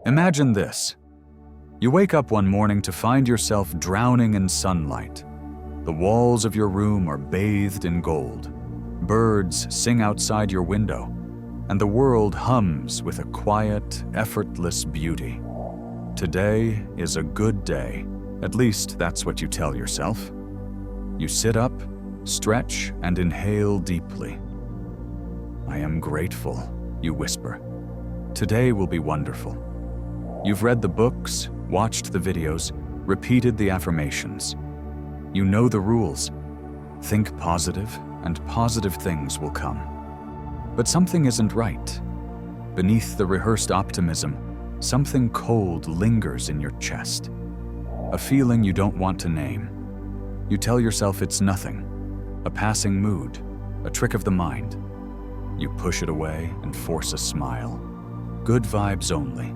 Imagine this. You wake up one morning to find yourself drowning in sunlight. The walls of your room are bathed in gold. Birds sing outside your window, and the world hums with a quiet, effortless beauty. Today is a good day. At least that's what you tell yourself. You sit up, stretch, and inhale deeply. I am grateful, you whisper. Today will be wonderful. You've read the books, watched the videos, repeated the affirmations. You know the rules. Think positive, and positive things will come. But something isn't right. Beneath the rehearsed optimism, something cold lingers in your chest. A feeling you don't want to name. You tell yourself it's nothing, a passing mood, a trick of the mind. You push it away and force a smile. Good vibes only.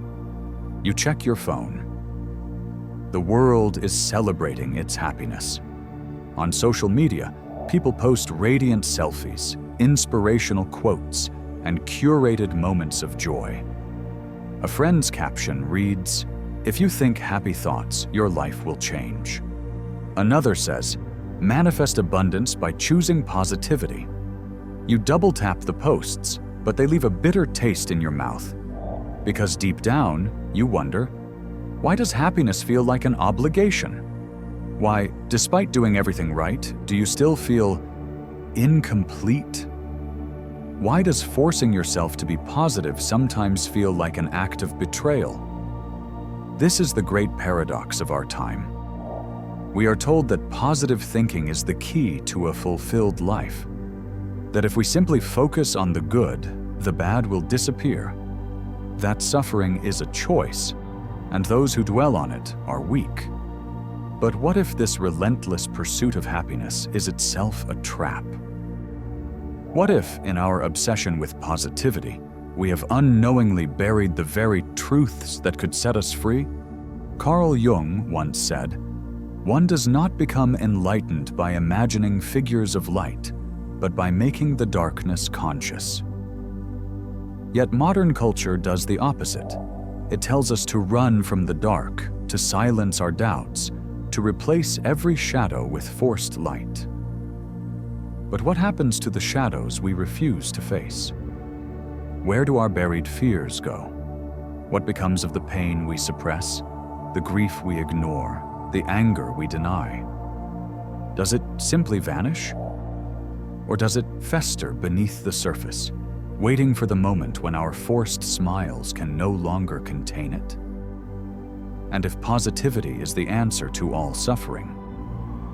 You check your phone. The world is celebrating its happiness. On social media, people post radiant selfies, inspirational quotes, and curated moments of joy. A friend's caption reads, "If you think happy thoughts, your life will change." Another says, "Manifest abundance by choosing positivity." You double tap the posts, but they leave a bitter taste in your mouth. Because deep down, you wonder, why does happiness feel like an obligation? Why, despite doing everything right, do you still feel incomplete? Why does forcing yourself to be positive sometimes feel like an act of betrayal? This is the great paradox of our time. We are told that positive thinking is the key to a fulfilled life. That if we simply focus on the good, the bad will disappear. That suffering is a choice, and those who dwell on it are weak. But what if this relentless pursuit of happiness is itself a trap? What if, in our obsession with positivity, we have unknowingly buried the very truths that could set us free? Carl Jung once said, "One does not become enlightened by imagining figures of light, but by making the darkness conscious." Yet modern culture does the opposite. It tells us to run from the dark, to silence our doubts, to replace every shadow with forced light. But what happens to the shadows we refuse to face? Where do our buried fears go? What becomes of the pain we suppress, the grief we ignore, the anger we deny? Does it simply vanish? Or does it fester beneath the surface, waiting for the moment when our forced smiles can no longer contain it? And if positivity is the answer to all suffering,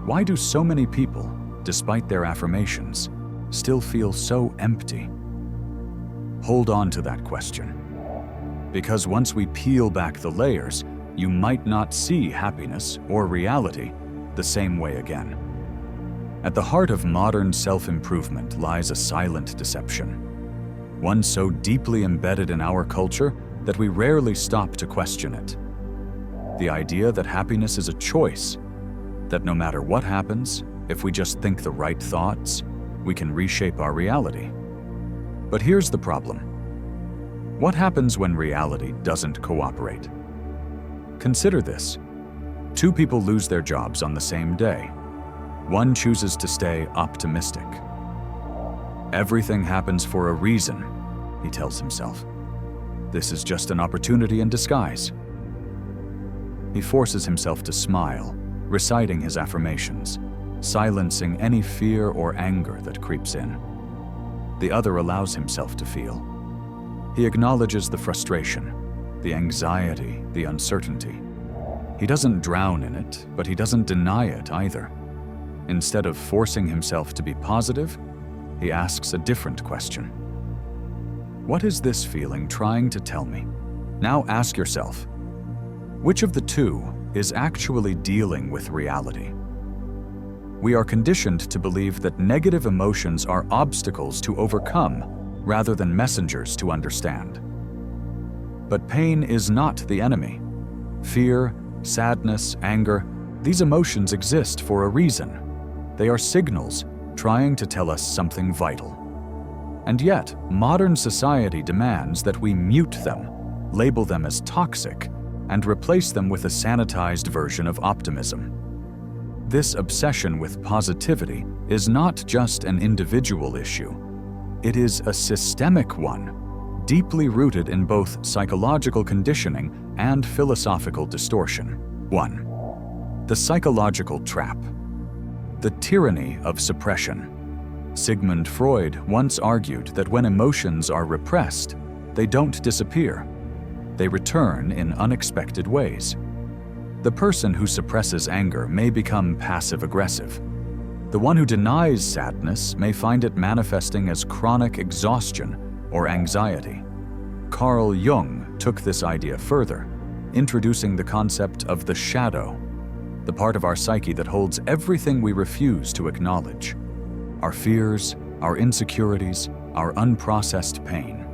why do so many people, despite their affirmations, still feel so empty? Hold on to that question. Because once we peel back the layers, you might not see happiness or reality the same way again. At the heart of modern self-improvement lies a silent deception, one so deeply embedded in our culture that we rarely stop to question it. The idea that happiness is a choice, that no matter what happens, if we just think the right thoughts, we can reshape our reality. But here's the problem. What happens when reality doesn't cooperate? Consider this. Two people lose their jobs on the same day. One chooses to stay optimistic. Everything happens for a reason, he tells himself. This is just an opportunity in disguise. He forces himself to smile, reciting his affirmations, silencing any fear or anger that creeps in. The other allows himself to feel. He acknowledges the frustration, the anxiety, the uncertainty. He doesn't drown in it, but he doesn't deny it either. Instead of forcing himself to be positive, he asks a different question. What is this feeling trying to tell me? Now ask yourself, which of the two is actually dealing with reality? We are conditioned to believe that negative emotions are obstacles to overcome rather than messengers to understand. But pain is not the enemy. Fear, sadness, anger, these emotions exist for a reason. They are signals trying to tell us something vital. And yet, modern society demands that we mute them, label them as toxic, and replace them with a sanitized version of optimism. This obsession with positivity is not just an individual issue. It is a systemic one, deeply rooted in both psychological conditioning and philosophical distortion. 1. The psychological trap. The tyranny of suppression. Sigmund Freud once argued that when emotions are repressed, they don't disappear. They return in unexpected ways. The person who suppresses anger may become passive-aggressive. The one who denies sadness may find it manifesting as chronic exhaustion or anxiety. Carl Jung took this idea further, introducing the concept of the shadow, the part of our psyche that holds everything we refuse to acknowledge. Our fears, our insecurities, our unprocessed pain.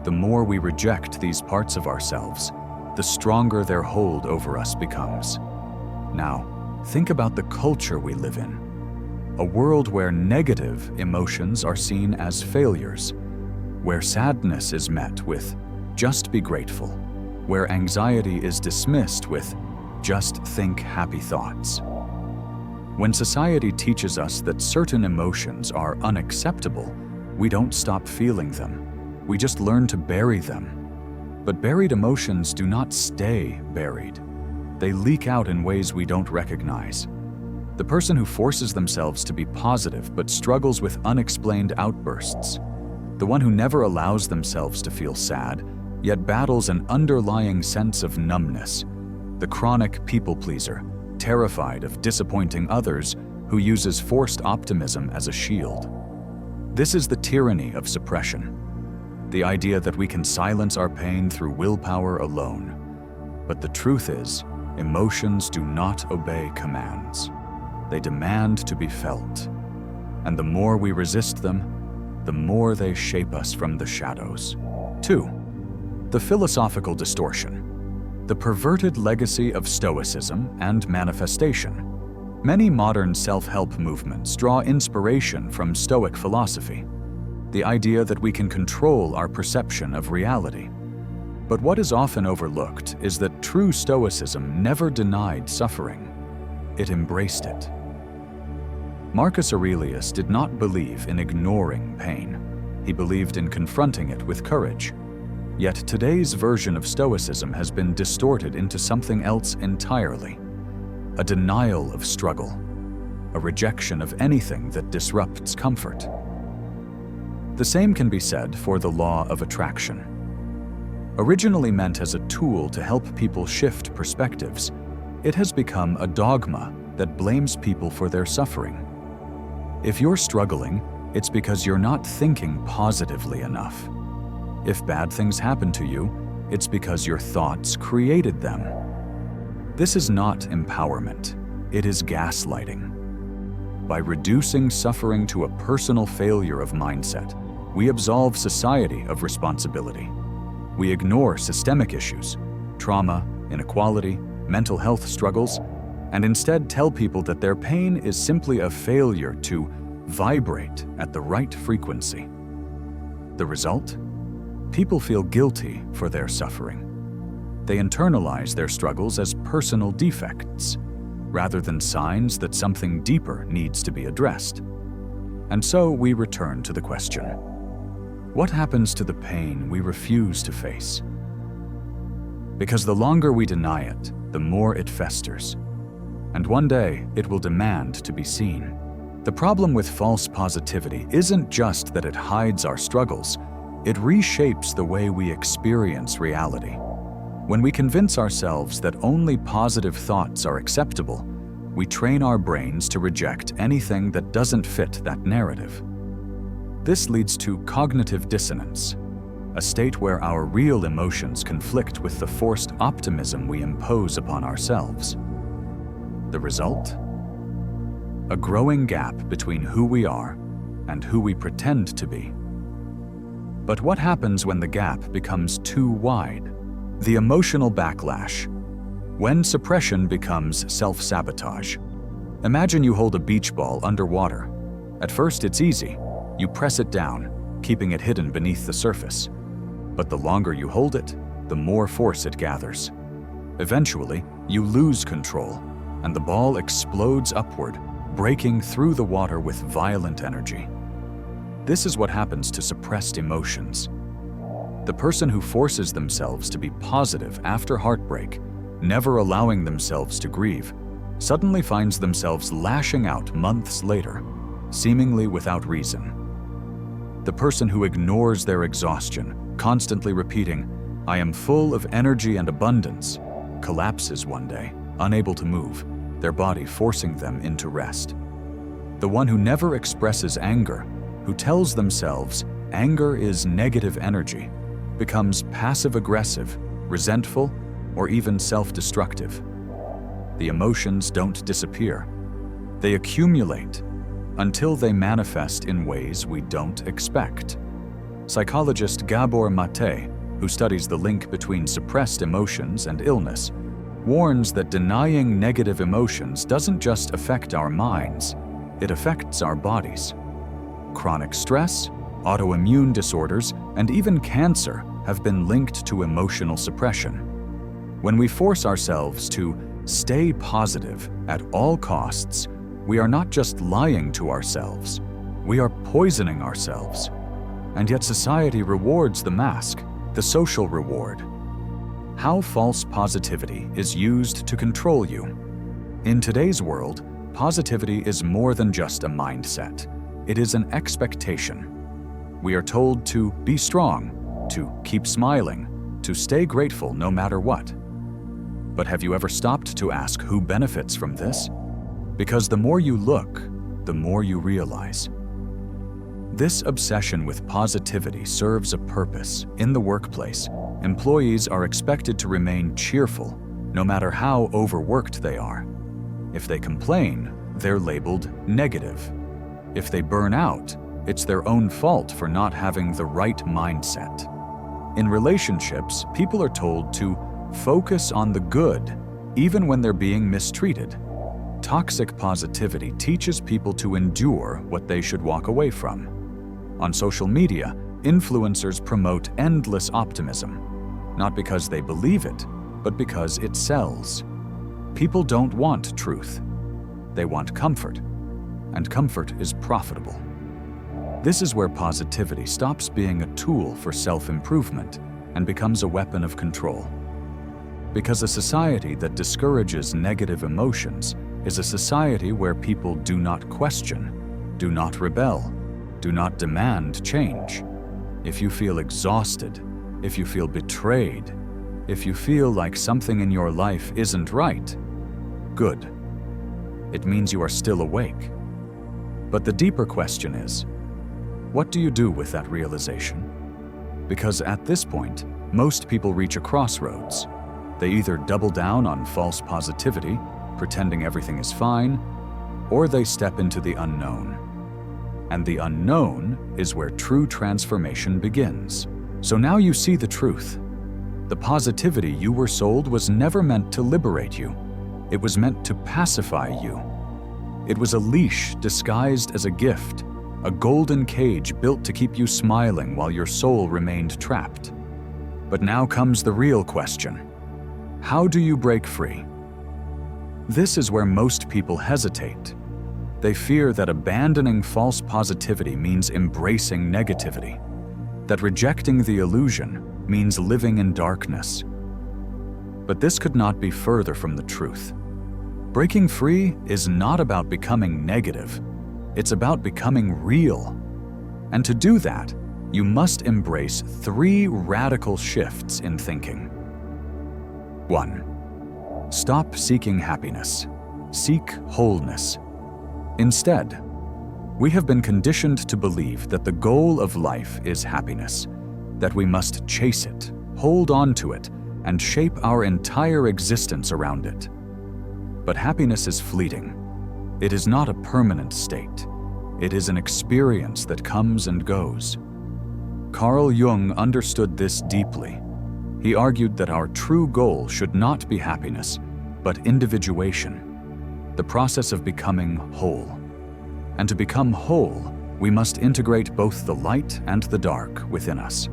The more we reject these parts of ourselves, the stronger their hold over us becomes. Now, think about the culture we live in. A world where negative emotions are seen as failures, where sadness is met with, "just be grateful," where anxiety is dismissed with, "just think happy thoughts." When society teaches us that certain emotions are unacceptable, we don't stop feeling them. We just learn to bury them. But buried emotions do not stay buried. They leak out in ways we don't recognize. The person who forces themselves to be positive but struggles with unexplained outbursts. The one who never allows themselves to feel sad, yet battles an underlying sense of numbness. The chronic people pleaser, terrified of disappointing others, who uses forced optimism as a shield. This is the tyranny of suppression. The idea that we can silence our pain through willpower alone. But the truth is, emotions do not obey commands. They demand to be felt. And the more we resist them, the more they shape us from the shadows. 2. The philosophical distortion. The perverted legacy of Stoicism and manifestation. Many modern self-help movements draw inspiration from Stoic philosophy, the idea that we can control our perception of reality. But what is often overlooked is that true Stoicism never denied suffering. It embraced it. Marcus Aurelius did not believe in ignoring pain. He believed in confronting it with courage. Yet today's version of Stoicism has been distorted into something else entirely. A denial of struggle, a rejection of anything that disrupts comfort. The same can be said for the law of attraction. Originally meant as a tool to help people shift perspectives, it has become a dogma that blames people for their suffering. If you're struggling, it's because you're not thinking positively enough. If bad things happen to you, it's because your thoughts created them. This is not empowerment, it is gaslighting. By reducing suffering to a personal failure of mindset, we absolve society of responsibility. We ignore systemic issues, trauma, inequality, mental health struggles, and instead tell people that their pain is simply a failure to vibrate at the right frequency. The result? People feel guilty for their suffering. They internalize their struggles as personal defects, rather than signs that something deeper needs to be addressed. And so we return to the question, what happens to the pain we refuse to face? Because the longer we deny it, the more it festers. And one day, it will demand to be seen. The problem with false positivity isn't just that it hides our struggles, it reshapes the way we experience reality. When we convince ourselves that only positive thoughts are acceptable, we train our brains to reject anything that doesn't fit that narrative. This leads to cognitive dissonance, a state where our real emotions conflict with the forced optimism we impose upon ourselves. The result? A growing gap between who we are and who we pretend to be. But what happens when the gap becomes too wide? The emotional backlash. When suppression becomes self-sabotage. Imagine you hold a beach ball underwater. At first it's easy. You press it down, keeping it hidden beneath the surface. But the longer you hold it, the more force it gathers. Eventually, you lose control, and the ball explodes upward, breaking through the water with violent energy. This is what happens to suppressed emotions. The person who forces themselves to be positive after heartbreak, never allowing themselves to grieve, suddenly finds themselves lashing out months later, seemingly without reason. The person who ignores their exhaustion, constantly repeating, "I am full of energy and abundance," collapses one day, unable to move, their body forcing them into rest. The one who never expresses anger, who tells themselves anger is negative energy, becomes passive-aggressive, resentful, or even self-destructive. The emotions don't disappear. They accumulate until they manifest in ways we don't expect. Psychologist Gabor Maté, who studies the link between suppressed emotions and illness, warns that denying negative emotions doesn't just affect our minds, it affects our bodies. Chronic stress, autoimmune disorders, and even cancer have been linked to emotional suppression. When we force ourselves to stay positive at all costs, we are not just lying to ourselves, we are poisoning ourselves. And yet society rewards the mask, the social reward. How false positivity is used to control you. In today's world, positivity is more than just a mindset. It is an expectation. We are told to be strong, to keep smiling, to stay grateful no matter what. But have you ever stopped to ask who benefits from this? Because the more you look, the more you realize. This obsession with positivity serves a purpose. In the workplace, employees are expected to remain cheerful, no matter how overworked they are. If they complain, they're labeled negative. If they burn out, it's their own fault for not having the right mindset. In relationships, people are told to focus on the good, even when they're being mistreated. Toxic positivity teaches people to endure what they should walk away from. On social media, influencers promote endless optimism, not because they believe it, but because it sells. People don't want truth. They want comfort, and comfort is profitable. This is where positivity stops being a tool for self-improvement and becomes a weapon of control. Because a society that discourages negative emotions is a society where people do not question, do not rebel, do not demand change. If you feel exhausted, if you feel betrayed, if you feel like something in your life isn't right, good. It means you are still awake. But the deeper question is, what do you do with that realization? Because at this point, most people reach a crossroads. They either double down on false positivity, pretending everything is fine, or they step into the unknown. And the unknown is where true transformation begins. So now you see the truth. The positivity you were sold was never meant to liberate you. It was meant to pacify you. It was a leash disguised as a gift, a golden cage built to keep you smiling while your soul remained trapped. But now comes the real question. How do you break free? This is where most people hesitate. They fear that abandoning false positivity means embracing negativity, that rejecting the illusion means living in darkness. But this could not be further from the truth. Breaking free is not about becoming negative. It's about becoming real. And to do that, you must embrace 3 radical shifts in thinking. 1. Stop seeking happiness. Seek wholeness. Instead, we have been conditioned to believe that the goal of life is happiness, that we must chase it, hold on to it, and shape our entire existence around it. But happiness is fleeting. It is not a permanent state. It is an experience that comes and goes. Carl Jung understood this deeply. He argued that our true goal should not be happiness, but individuation, the process of becoming whole. And to become whole, we must integrate both the light and the dark within us.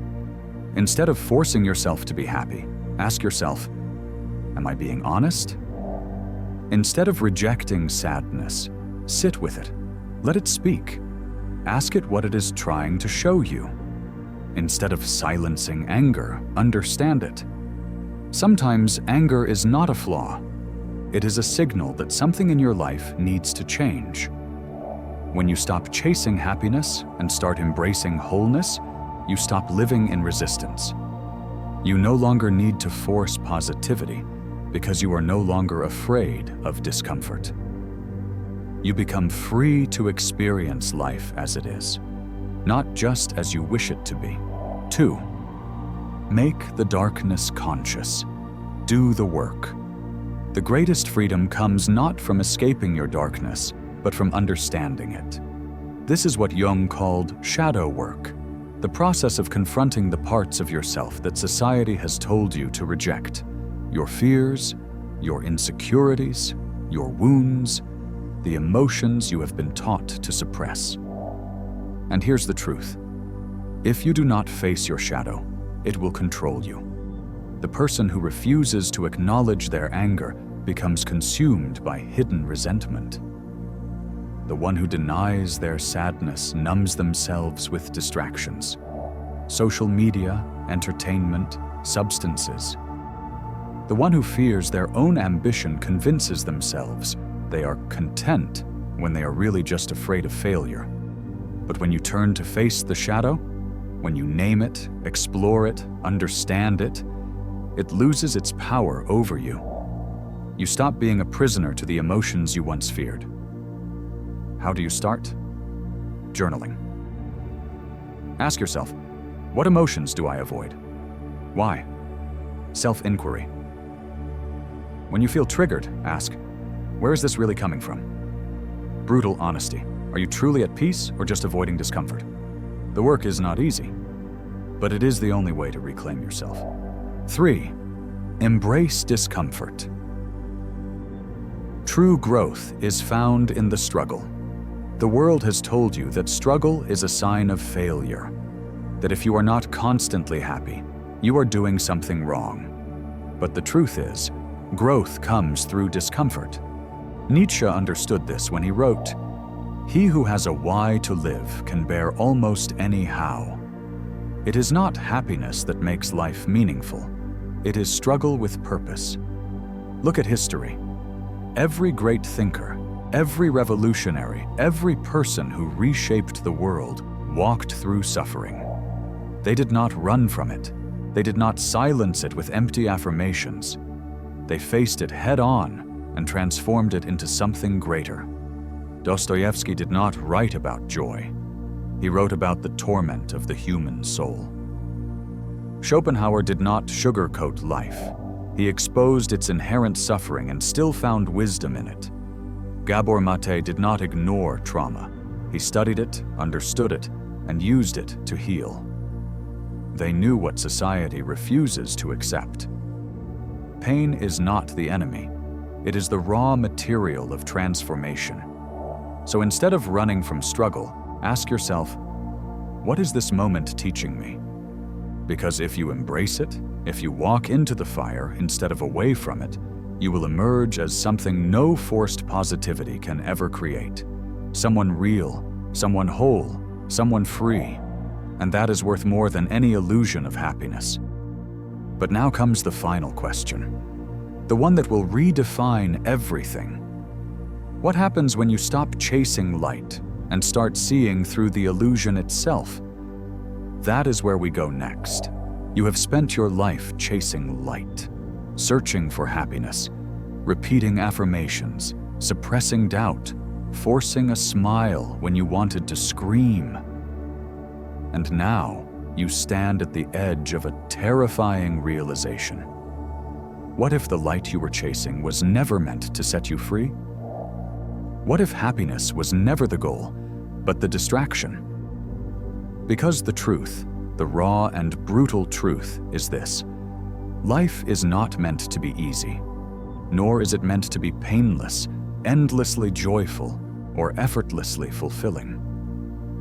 Instead of forcing yourself to be happy, ask yourself, am I being honest? Instead of rejecting sadness, sit with it. Let it speak. Ask it what it is trying to show you. Instead of silencing anger, understand it. Sometimes anger is not a flaw. It is a signal that something in your life needs to change. When you stop chasing happiness and start embracing wholeness, you stop living in resistance. You no longer need to force positivity because you are no longer afraid of discomfort. You become free to experience life as it is, not just as you wish it to be. 2. Make the darkness conscious. Do the work. The greatest freedom comes not from escaping your darkness, but from understanding it. This is what Jung called shadow work, the process of confronting the parts of yourself that society has told you to reject. Your fears, your insecurities, your wounds, the emotions you have been taught to suppress. And here's the truth. If you do not face your shadow, it will control you. The person who refuses to acknowledge their anger becomes consumed by hidden resentment. The one who denies their sadness numbs themselves with distractions. Social media, entertainment, substances. The one who fears their own ambition convinces themselves they are content when they are really just afraid of failure. But when you turn to face the shadow, when you name it, explore it, understand it, it loses its power over you. You stop being a prisoner to the emotions you once feared. How do you start? Journaling. Ask yourself, what emotions do I avoid? Why? Self-inquiry. When you feel triggered, ask, where is this really coming from? Brutal honesty. Are you truly at peace or just avoiding discomfort? The work is not easy, but it is the only way to reclaim yourself. 3. Embrace discomfort. True growth is found in the struggle. The world has told you that struggle is a sign of failure, that if you are not constantly happy, you are doing something wrong. But the truth is, growth comes through discomfort. Nietzsche understood this when he wrote, "He who has a why to live can bear almost any how." It is not happiness that makes life meaningful. It is struggle with purpose. Look at history. Every great thinker, every revolutionary, every person who reshaped the world walked through suffering. They did not run from it. They did not silence it with empty affirmations. They faced it head-on and transformed it into something greater. Dostoevsky did not write about joy. He wrote about the torment of the human soul. Schopenhauer did not sugarcoat life. He exposed its inherent suffering and still found wisdom in it. Gabor Maté did not ignore trauma. He studied it, understood it, and used it to heal. They knew what society refuses to accept. Pain is not the enemy. It is the raw material of transformation. So instead of running from struggle, ask yourself, what is this moment teaching me? Because if you embrace it, if you walk into the fire instead of away from it, you will emerge as something no forced positivity can ever create. Someone real, someone whole, someone free. And that is worth more than any illusion of happiness. But now comes the final question. The one that will redefine everything. What happens when you stop chasing light and start seeing through the illusion itself? That is where we go next. You have spent your life chasing light, searching for happiness, repeating affirmations, suppressing doubt, forcing a smile when you wanted to scream. And now you stand at the edge of a terrifying realization. What if the light you were chasing was never meant to set you free? What if happiness was never the goal, but the distraction? Because the truth, the raw and brutal truth, is this: life is not meant to be easy, nor is it meant to be painless, endlessly joyful, or effortlessly fulfilling.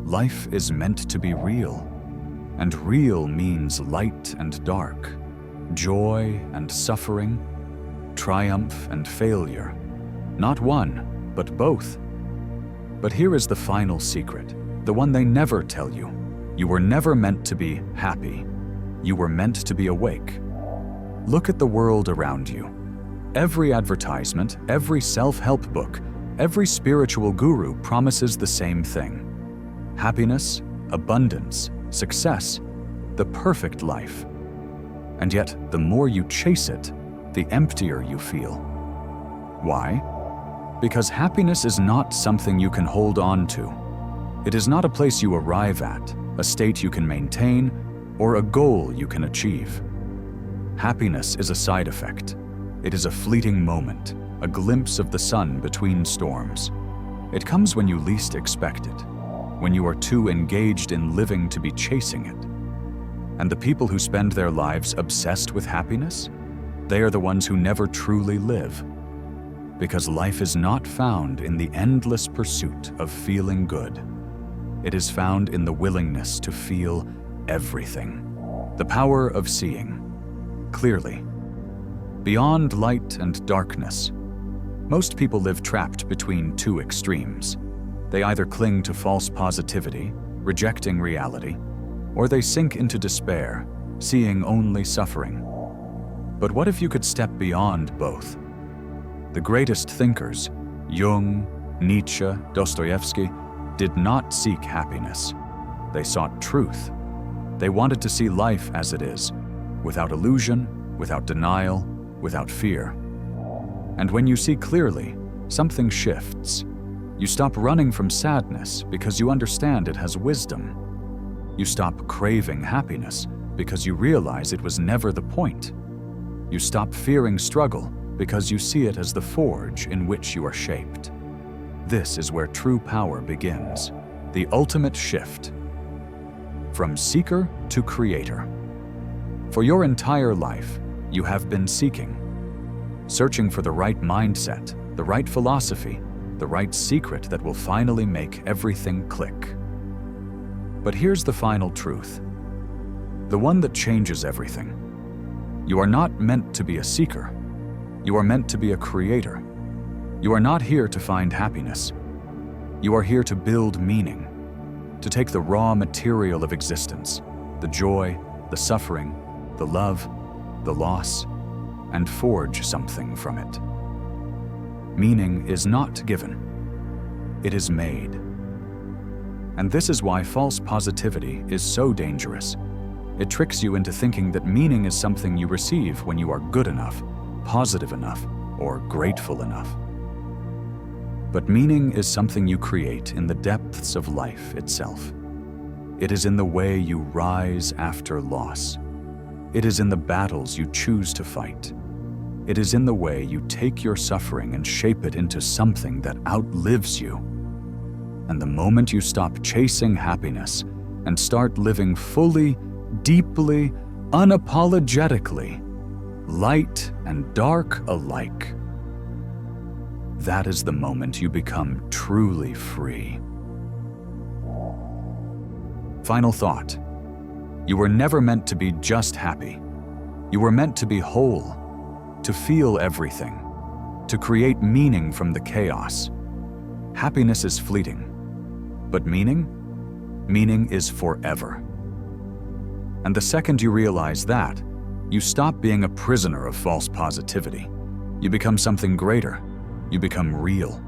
Life is meant to be real. And real means light and dark, joy and suffering, triumph and failure. Not one, but both. But here is the final secret, the one they never tell you. You were never meant to be happy. You were meant to be awake. Look at the world around you. Every advertisement, every self-help book, every spiritual guru promises the same thing. Happiness, abundance, success, the perfect life. And yet, the more you chase it, the emptier you feel. Why? Because happiness is not something you can hold on to. It is not a place you arrive at, a state you can maintain, or a goal you can achieve. Happiness is a side effect. It is a fleeting moment, a glimpse of the sun between storms. It comes when you least expect it, when you are too engaged in living to be chasing it. And the people who spend their lives obsessed with happiness, they are the ones who never truly live. Because life is not found in the endless pursuit of feeling good. It is found in the willingness to feel everything. The power of seeing clearly. Beyond light and darkness, most people live trapped between two extremes. They either cling to false positivity, rejecting reality, or they sink into despair, seeing only suffering. But what if you could step beyond both? The greatest thinkers, Jung, Nietzsche, Dostoevsky, did not seek happiness. They sought truth. They wanted to see life as it is, without illusion, without denial, without fear. And when you see clearly, something shifts. You stop running from sadness because you understand it has wisdom. You stop craving happiness because you realize it was never the point. You stop fearing struggle because you see it as the forge in which you are shaped. This is where true power begins, the ultimate shift. From seeker to creator. For your entire life, you have been seeking, searching for the right mindset, the right philosophy, the right secret that will finally make everything click. But here's the final truth, the one that changes everything. You are not meant to be a seeker. You are meant to be a creator. You are not here to find happiness. You are here to build meaning, to take the raw material of existence, the joy, the suffering, the love, the loss, and forge something from it. Meaning is not given. It is made. And this is why false positivity is so dangerous. It tricks you into thinking that meaning is something you receive when you are good enough, positive enough, or grateful enough. But meaning is something you create in the depths of life itself. It is in the way you rise after loss. It is in the battles you choose to fight. It is in the way you take your suffering and shape it into something that outlives you. And the moment you stop chasing happiness and start living fully, deeply, unapologetically, light and dark alike, that is the moment you become truly free. Final thought. You were never meant to be just happy. You were meant to be whole, to feel everything, to create meaning from the chaos. Happiness is fleeting, but meaning is forever. And the second you realize that, you stop being a prisoner of false positivity. You become something greater. You become real.